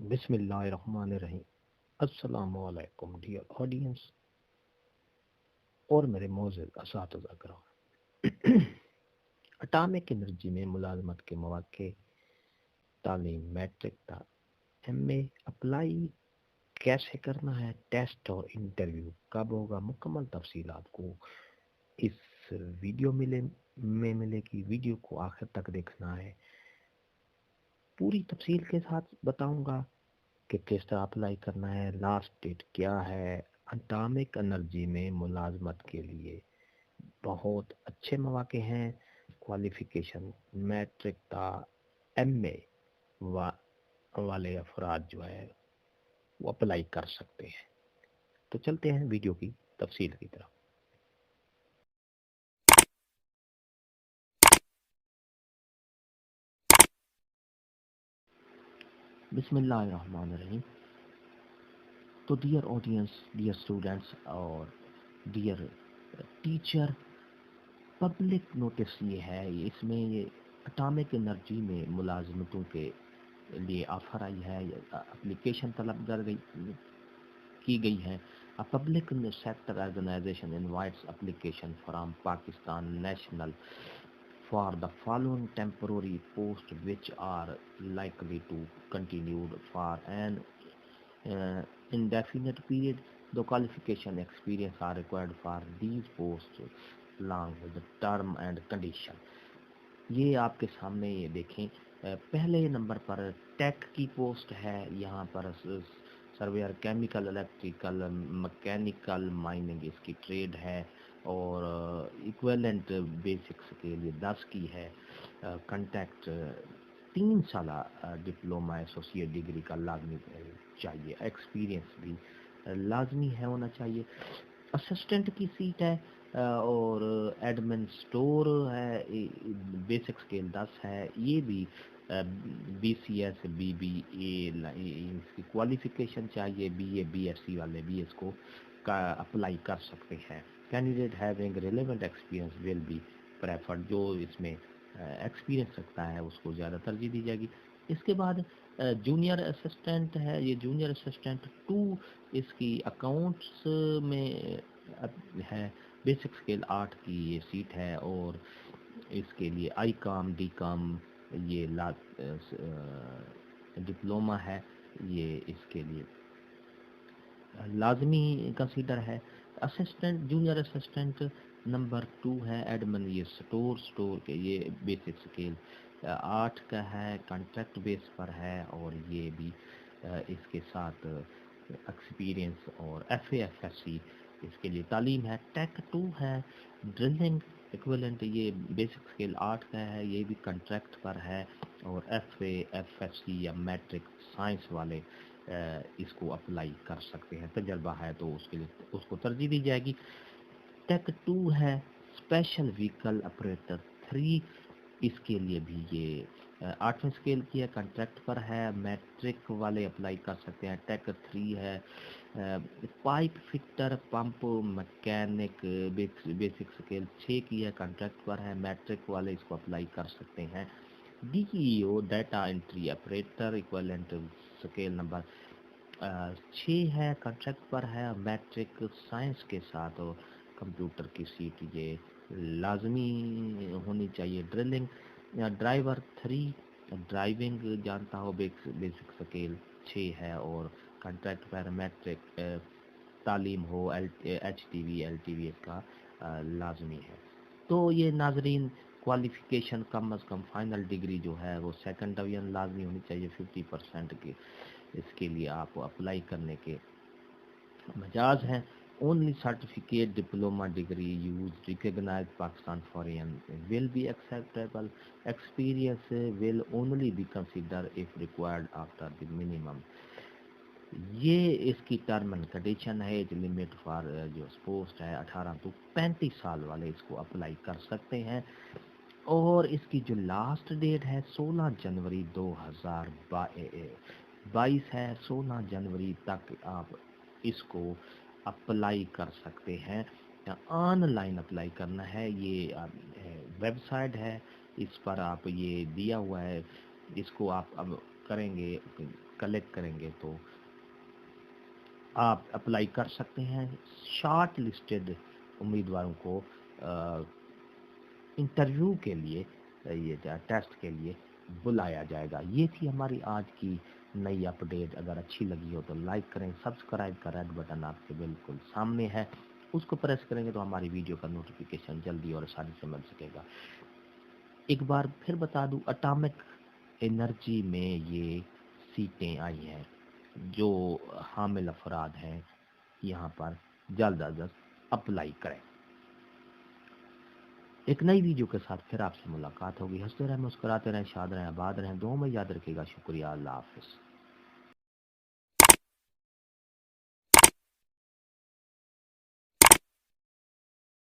बिस्मिल्लाहिर्रहमानिर्रहीम। अस्सलामु अलैकुम डियर ऑडियंस और मेरे मोअज़्ज़ज़ असातिज़ा किराम। एटॉमिक एनर्जी में मुलाज़मत के मौक़े, तालीम, मैट्रिक ता एमए अप्लाई कैसे करना है, टेस्ट और इंटरव्यू कब होगा, मुकम्मल तफसील आपको इस वीडियो में मिलेगी। वीडियो को आखिर तक देखना है। पूरी तफसील के साथ बताऊंगा कि किस तरह अप्लाई करना है, लास्ट डेट क्या है। एटॉमिक एनर्जी में मुलाजमत के लिए बहुत अच्छे मौके हैं। क्वालिफ़िकेशन मैट्रिक ता एमए वा, वाले अफराद जो है वो अप्लाई कर सकते हैं। तो चलते हैं वीडियो की तफसील की तरफ। बिस्मिल्लाहिर्रहमानिर्रहीम। तो डियर ऑडियंस, डियर स्टूडेंट्स और डियर टीचर, पब्लिक नोटिस ये है, इसमें ये एटॉमिक एनर्जी में मुलाजमतों के लिए ऑफर आई है, एप्लीकेशन तलब कर गई की गई है। A public sector organization invites application from Pakistan national for the following temporary posts which are likely to continue for an indefinite period. The qualification experience are required for these posts along with the term and condition. ये आपके सामने ये देखें, पहले number पर take की post है। यहाँ पर surveyor chemical, electrical, mechanical, mining इसकी ट्रेड है और इक्विवेलेंट बेसिक्स के लिए 10 की है। कंटैक्ट 3 साल डिप्लोमा एसोसिएट डिग्री का लाजमी चाहिए। एक्सपीरियंस भी लाजमी है होना चाहिए। असिस्टेंट की सीट है और एडमिन स्टोर है। बेसिक स्केल 10 है। ये भी BCS BBA इसकी क्वालिफिकेशन चाहिए। BA BSc वाले भी इसको का अप्लाई कर सकते हैं। Candidate having relevant experience will be preferred. जो इसमें एक्सपीरियंस रखता है उसको ज़्यादा तरजीह दी जाएगी। इसके बाद जूनियर असिस्टेंट है। ये जूनियर असिस्टेंट 2 इसकी अकाउंट्स में है। बेसिक स्केल 8 की ये सीट है और इसके लिए आई काम डी काम ये डिप्लोमा है। ये इसके लिए लाजमी कंसीडर है। असिस्टेंट जूनियर असिस्टेंट नंबर 2 है। एडमिन ये स्टोर के ये बेसिक स्केल 8 का है, कॉन्ट्रैक्ट बेस पर है और ये भी इसके साथ एक्सपीरियंस और FAFSC इसके लिए तालीम है। टेक 2 है। ड्रिलिंग इक्विवेलेंट ये बेसिक स्केल 8 का है, ये भी कॉन्ट्रैक्ट पर है और FAFSC या मैट्रिक साइंस वाले इसको अप्लाई कर सकते हैं। तजर्बा है तो उसके लिए उसको तरजीह दी जाएगी। टेक 2 है। स्पेशल व्हीकल ऑपरेटर 3 इसके लिए भी ये 8वें स्केल की है, कॉन्ट्रैक्ट पर है। मैट्रिक वाले अप्लाई कर सकते हैं। टेक 3 है। Pipe fitter pump mechanic basic scale 6 की है, कॉन्ट्रैक्ट पर है। मैट्रिक वाले इसको अप्लाई कर सकते हैं। DEO data entry operator equivalent scale number 6 है, कॉन्ट्रैक्ट पर है। मैट्रिक साइंस के साथ और कंप्यूटर की सीट ये लाजमी होनी चाहिए। ड्रिलिंग ड्राइवर 3 ड्राइविंग जानता हो, बेसिक स्केल 6 है और कॉन्ट्रैक्ट पर मैट्रिक तालीम हो। HTV LTV इसका लाजमी है। तो ये नाजरीन क्वालिफ़िकेशन कम अज़ कम फाइनल डिग्री जो है वो सेकंड डिवीजन लाजमी होनी चाहिए 50% की। इसके लिए आप अप्लाई करने के मजाज हैं। Only certificate diploma degree use recognize Pakistan foreign will be acceptable. Experience will only be consider if required after the minimum. ये इसकी टर्म एंड कंडीशन है। एज लिमिट फॉर जो पोस्ट है 18 to 35 साल वाले इसको अप्लाई कर सकते हैं और इसकी जो लास्ट डेट है 16 जनवरी 2022 है। 16 जनवरी तक आप इसको अप्लाई कर सकते हैं। ऑनलाइन अप्लाई करना है। ये वेबसाइट है, इस पर आप ये दिया हुआ है, इसको आप अब करेंगे क्लिक करेंगे तो आप अप्लाई कर सकते हैं। शॉर्ट लिस्टेड उम्मीदवारों को इंटरव्यू के लिए ये टेस्ट के लिए बुलाया जाएगा। ये थी हमारी आज की नई अपडेट। अगर अच्छी लगी हो तो लाइक करें, सब्सक्राइब का रेड बटन आपके बिल्कुल सामने है, उसको प्रेस करेंगे तो हमारी वीडियो का नोटिफिकेशन जल्दी और आसानी से मिल सकेगा। एक बार फिर बता दूं, एटॉमिक एनर्जी में ये सीटें आई हैं। जो हामिल अफराद हैं यहाँ पर जल्द अज जल्द अप्लाई करें। एक नई वीडियो के साथ फिर आपसे मुलाकात होगी। हंसते रहें, मुस्कुराते रहें, शाद रहें, आबाद रहें, दुआ में याद रखिएगा। शुक्रिया, अल्लाह हाफिज़।